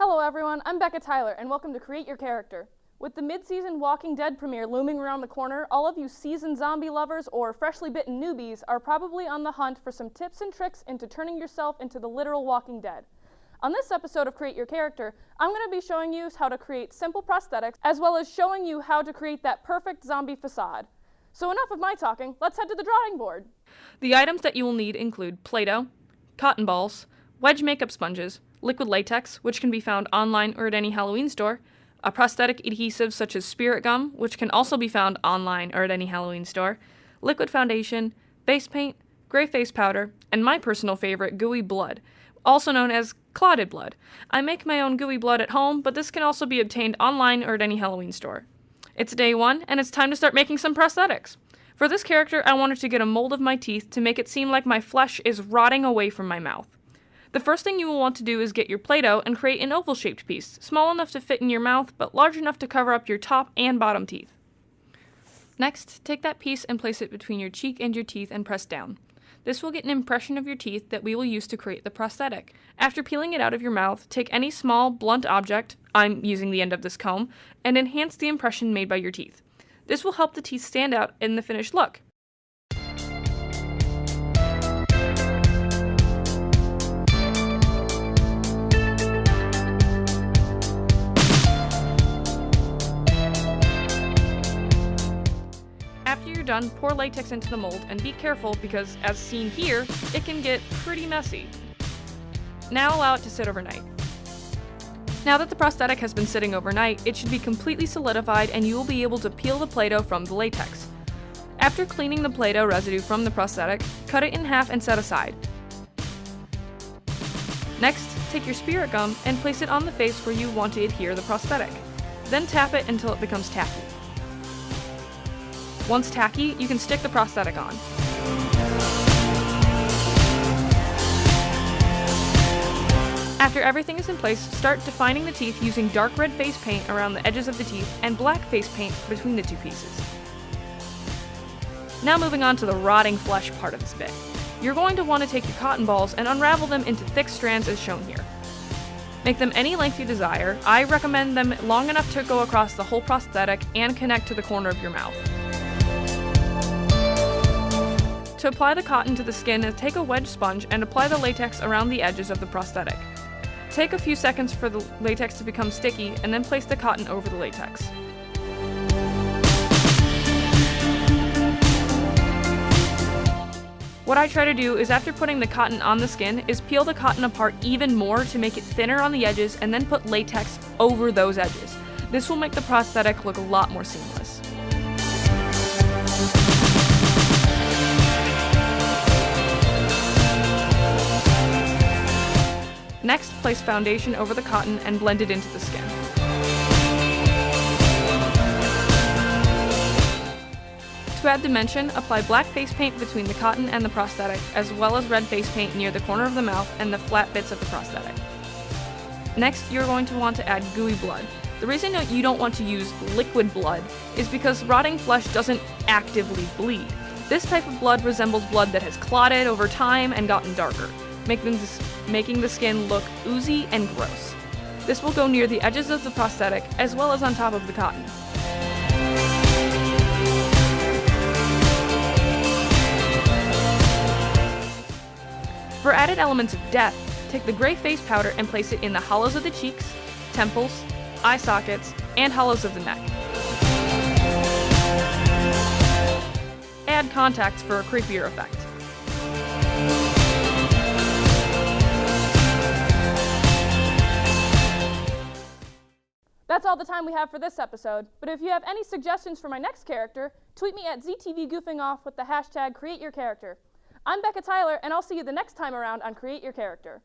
Hello everyone, I'm Becca Tyler, and welcome to Create Your Character. With the mid-season Walking Dead premiere looming around the corner, all of you seasoned zombie lovers or freshly bitten newbies are probably on the hunt for some tips and tricks into turning yourself into the literal Walking Dead. On this episode of Create Your Character, I'm going to be showing you how to create simple prosthetics, as well as showing you how to create that perfect zombie facade. So enough of my talking, let's head to the drawing board. The items that you will need include Play-Doh, cotton balls, wedge makeup sponges, liquid latex, which can be found online or at any Halloween store, a prosthetic adhesive such as spirit gum, which can also be found online or at any Halloween store, liquid foundation, face paint, gray face powder, and my personal favorite, gooey blood, also known as clotted blood. I make my own gooey blood at home, but this can also be obtained online or at any Halloween store. It's day one, and it's time to start making some prosthetics. For this character, I wanted to get a mold of my teeth to make it seem like my flesh is rotting away from my mouth. The first thing you will want to do is get your Play-Doh and create an oval-shaped piece, small enough to fit in your mouth, but large enough to cover up your top and bottom teeth. Next, take that piece and place it between your cheek and your teeth and press down. This will get an impression of your teeth that we will use to create the prosthetic. After peeling it out of your mouth, take any small, blunt object, I'm using the end of this comb, and enhance the impression made by your teeth. This will help the teeth stand out in the finished look. After you're done, pour latex into the mold and be careful because, as seen here, it can get pretty messy. Now allow it to sit overnight. Now that the prosthetic has been sitting overnight, it should be completely solidified and you will be able to peel the Play-Doh from the latex. After cleaning the Play-Doh residue from the prosthetic, cut it in half and set aside. Next, take your spirit gum and place it on the face where you want to adhere the prosthetic. Then tap it until it becomes tacky. Once tacky, you can stick the prosthetic on. After everything is in place, start defining the teeth using dark red face paint around the edges of the teeth and black face paint between the two pieces. Now moving on to the rotting flesh part of this bit. You're going to want to take your cotton balls and unravel them into thick strands as shown here. Make them any length you desire. I recommend them long enough to go across the whole prosthetic and connect to the corner of your mouth. To apply the cotton to the skin, take a wedge sponge and apply the latex around the edges of the prosthetic. Take a few seconds for the latex to become sticky and then place the cotton over the latex. What I try to do is after putting the cotton on the skin is peel the cotton apart even more to make it thinner on the edges and then put latex over those edges. This will make the prosthetic look a lot more seamless. Next, place foundation over the cotton and blend it into the skin. To add dimension, apply black face paint between the cotton and the prosthetic, as well as red face paint near the corner of the mouth and the flat bits of the prosthetic. Next, you're going to want to add gooey blood. The reason you don't want to use liquid blood is because rotting flesh doesn't actively bleed. This type of blood resembles blood that has clotted over time and gotten darker, making the skin look oozy and gross. This will go near the edges of the prosthetic as well as on top of the cotton. For added elements of depth, take the gray face powder and place it in the hollows of the cheeks, temples, eye sockets, and hollows of the neck. Add contacts for a creepier effect. That's all the time we have for this episode, but if you have any suggestions for my next character, tweet me at ZTVGoofingOff with the hashtag CreateYourCharacter. I'm Becca Tyler, and I'll see you the next time around on Create Your Character.